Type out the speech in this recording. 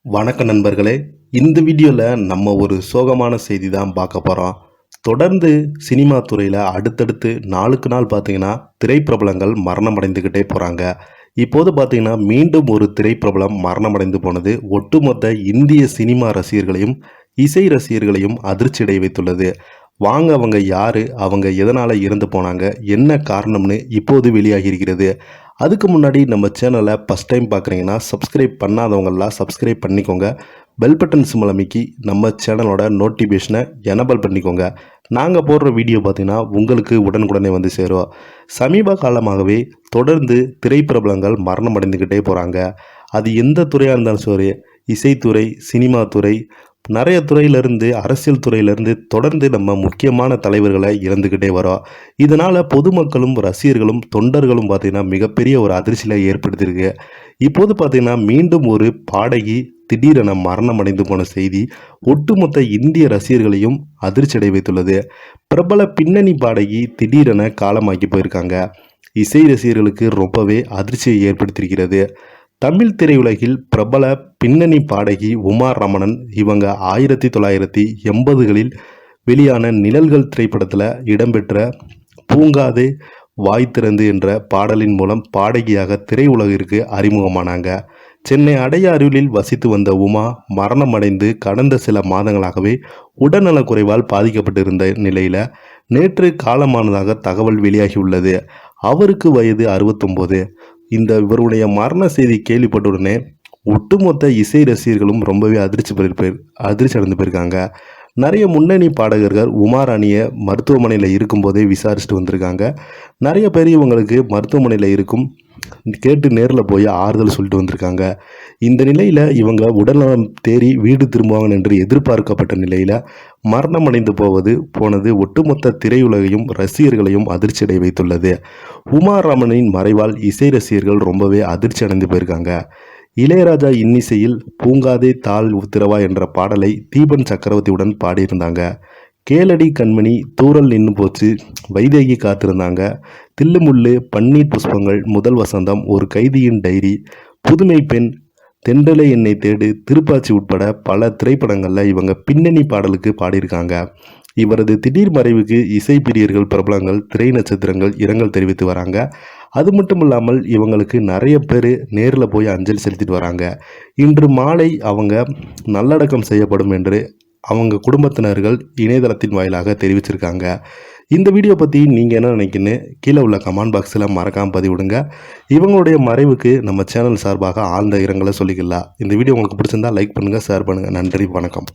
வணக்க நண்பர்களே. இந்த வீடியோவில் நம்ம ஒரு சோகமான செய்தி தான் பார்க்க போகிறோம். தொடர்ந்து சினிமா துறையில் அடுத்தடுத்து நாளுக்கு நாள் பார்த்தீங்கன்னா திரைப்பிரபலங்கள் மரணமடைந்துக்கிட்டே போகிறாங்க. இப்போது பார்த்தீங்கன்னா மீண்டும் ஒரு திரைப்பிரபலம் மரணமடைந்து போனது ஒட்டுமொத்த இந்திய சினிமா ரசிகர்களையும் இசை ரசிகர்களையும் அதிர்ச்சியடைய வைத்துள்ளது. வாங்க, அவங்க யாரு, அவங்க எதனால் இறந்து போனாங்க, என்ன காரணம்னு இப்போது வெளியாகி இருக்கிறது. அதுக்கு முன்னாடி நம்ம சேனலை ஃபஸ்ட் டைம் பார்க்குறீங்கன்னா சப்ஸ்கிரைப் பண்ணாதவங்கெல்லாம் சப்ஸ்கிரைப் பண்ணிக்கோங்க. பெல் பட்டன் சிம்பல் அமைக்கி நம்ம சேனலோட நோட்டிஃபிகேஷனை எனபிள் பண்ணிக்கோங்க. நாங்கள் போடுற வீடியோ பார்த்தீங்கன்னா உங்களுக்கு உடனுக்குடனே வந்து சேரும். சமீப காலமாகவே தொடர்ந்து திரைப்பிரபலங்கள் மரணம் அடைந்துக்கிட்டே போகிறாங்க. அது எந்த துறையாக இருந்தாலும் சரி, இசைத்துறை, சினிமா துறை, நிறைய துறையிலேருந்து, அரசியல் துறையிலேருந்து தொடர்ந்து நம்ம முக்கியமான தலைவர்களை இழந்துக்கிட்டே வரோம். இதனால் பொதுமக்களும் ரசிகர்களும் தொண்டர்களும் பார்த்திங்கன்னா மிகப்பெரிய ஒரு அதிர்ச்சியை ஏற்படுத்தியிருக்கு. இப்போது பார்த்திங்கன்னா மீண்டும் ஒரு பாடகி திடீரென மரணம் அடைந்து போன செய்தி ஒட்டுமொத்த இந்திய ரசிகர்களையும் அதிர்ச்சி அடைய வைத்துள்ளது. பிரபல பின்னணி பாடகி திடீரென காலமாக்கி போயிருக்காங்க. இசை ரசிகர்களுக்கு ரொம்பவே அதிர்ச்சியை ஏற்படுத்தியிருக்கிறது. தமிழ் திரையுலகில் பிரபல பின்னணி பாடகி உமா ரமணன். இவங்க 1980களில் வெளியான நிழல்கள் திரைப்படத்தில் இடம்பெற்ற பூங்காதே வாய் திறந்து என்ற பாடலின் மூலம் பாடகியாக திரையுலகிற்கு அறிமுகமானாங்க. சென்னை அடையாறில் வசித்து வந்த உமா மரணமடைந்து கடந்த சில மாதங்களாகவே உடல்நலக்குறைவால் பாதிக்கப்பட்டிருந்த நிலையில் நேற்று காலமானதாக தகவல் வெளியாகியுள்ளது. அவருக்கு வயது 69. இவருடைய மரண செய்தி கேள்விப்பட்டவுடனே ஒட்டுமொத்த இசை ரசிகர்களும் ரொம்பவே அதிர்ச்சி அடைந்து போயிருக்காங்க. நிறைய முன்னணி பாடகர்கள் உமாராணியை மருத்துவமனையில் இருக்கும்போதே விசாரிச்சுட்டு வந்திருக்காங்க. நிறைய பேர் இவங்களுக்கு மருத்துவமனையில் இருக்கும் கேட்டு நேரில் போய் ஆறுதல் சொல்லிட்டு வந்திருக்காங்க. இந்த நிலையில் இவங்க உடல்நலம் தேறி வீடு திரும்புவாங்க என்று எதிர்பார்க்கப்பட்ட நிலையில் மரணமடைந்து போனது ஒட்டுமொத்த திரையுலகையும் ரசிகர்களையும் அதிர்ச்சி அடைய வைத்துள்ளது. உமா ரமணின் மறைவால் இசை ரசிகர்கள் ரொம்பவே அதிர்ச்சி அடைந்து போயிருக்காங்க. இளையராஜா இன்னிசையில் பூங்காதே தாள் உத்திரவா என்ற பாடலை தீபன் சக்கரவர்த்தியுடன் பாடியிருந்தாங்க. கேளடி கண்மணி, தூரல் நின்று போச்சு, வைதேகி காத்திருந்தாங்க, தில்லுமுள்ளு, பன்னீர் புஷ்பங்கள், முதல் வசந்தம், ஒரு கைதியின் டைரி, புதுமை பெண், தென்றலை என்னை தேடு, திருப்பாச்சி உட்பட பல திரைப்படங்களில் இவங்க பின்னணி பாடலுக்கு பாடியிருக்காங்க. இவரது திடீர் மறைவுக்கு இசை பிரியர்கள், பிரபலங்கள், திரை நட்சத்திரங்கள் இரங்கல் தெரிவித்து வராங்க. அது மட்டும் இல்லாமல் இவங்களுக்கு நிறைய பேர் நேரில் போய் அஞ்சலி செலுத்திட்டு வராங்க. இன்று மாலை அவங்க நல்லடக்கம் செய்யப்படும் என்று அவங்க குடும்பத்தினர்கள் இணையதளத்தின் வாயிலாக தெரிவிச்சிருக்காங்க. இந்த வீடியோ பற்றி நீங்கள் என்ன நினைக்கின்னு கீழே உள்ள கமெண்ட் பாக்ஸில் மறக்காமல் பதிவிடுங்க. இவங்களுடைய மறைவுக்கு நம்ம சேனல் சார்பாக ஆழ்ந்த இரங்கலை சொல்லிக்கலாம். இந்த வீடியோ உங்களுக்கு பிடிச்சிருந்தா லைக் பண்ணுங்கள், ஷேர் பண்ணுங்கள். நன்றி, வணக்கம்.